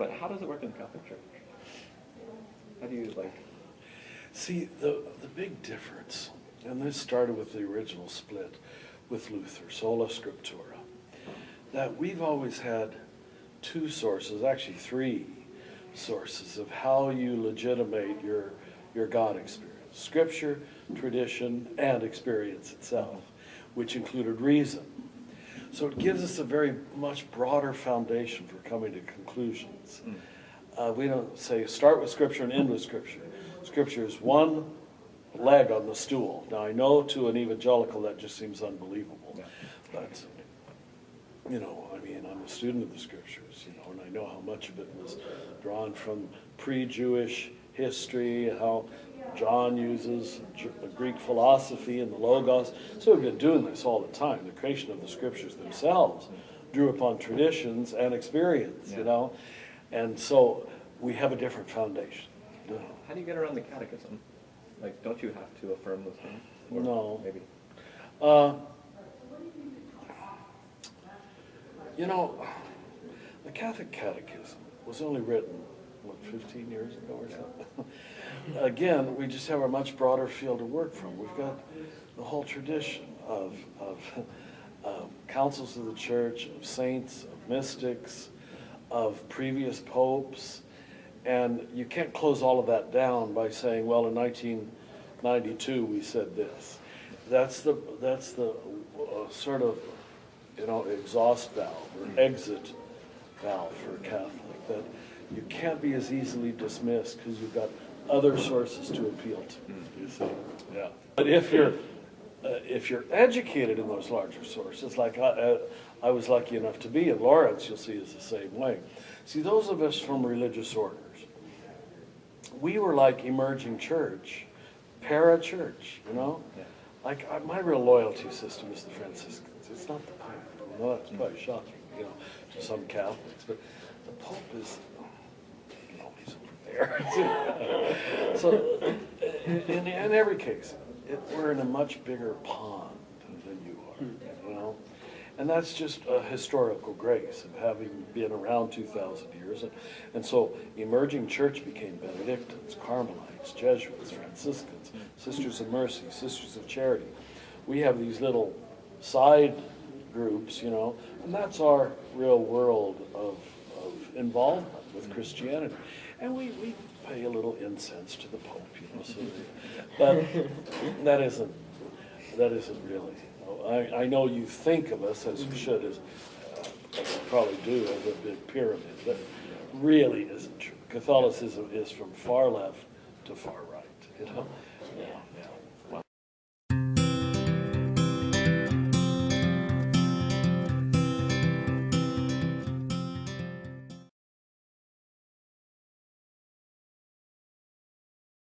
but how does it work in the Catholic Church? How do you See, the big difference, and this started with the original split with Luther, sola scriptura, that we've always had two sources, actually three sources of how you legitimate your God experience. Scripture, tradition, and experience itself, which included reason. So it gives us a very much broader foundation for coming to conclusions. We don't say start with Scripture and end with Scripture. Scripture is one leg on the stool. Now I know to an evangelical that just seems unbelievable, but you know, I mean, I'm a student of the Scriptures, you know, and I know how much of it was drawn from pre-Jewish history, how John uses Greek philosophy and the Logos. So we've been doing this all the time. The creation of the Scriptures themselves drew upon traditions and experience, you know, and so we have a different foundation. You know. How do you get around the catechism? Like, don't you have to affirm those things? Or no. Maybe. You know, the Catholic Catechism was only written, what, 15 years ago or something? Again, we just have a much broader field to work from. We've got the whole tradition of councils of the church, of saints, of mystics, of previous popes, and you can't close all of that down by saying, well, in 1992 we said this. That's the sort of, you know, exhaust valve or exit valve for a Catholic, that you can't be as easily dismissed because you've got other sources to appeal to, you see. Yeah. But if you're educated in those larger sources, like I was lucky enough to be, and Lawrence, you'll see, is the same way. See, those of us from religious orders, we were like emerging church, para-church, you know? Yeah. Like, my real loyalty system is the Franciscans. It's not the Pope. You know, that's quite shocking, you know, to some Catholics. But the Pope is, you know, he's over there. So, in every case, we're in a much bigger pond than you are, you know? And that's just a historical grace of having been around 2,000 years. And so emerging church became Benedictines, Carmelites, Jesuits, Franciscans, Sisters of Mercy, Sisters of Charity. We have these little side groups, you know, and that's our real world of involvement with Christianity. And we pay a little incense to the Pope, you know, so but that isn't really. I know you think of us, as you should, as you probably do, as a big pyramid, but really isn't true. Catholicism is from far left to far right, you know? Yeah. Wow.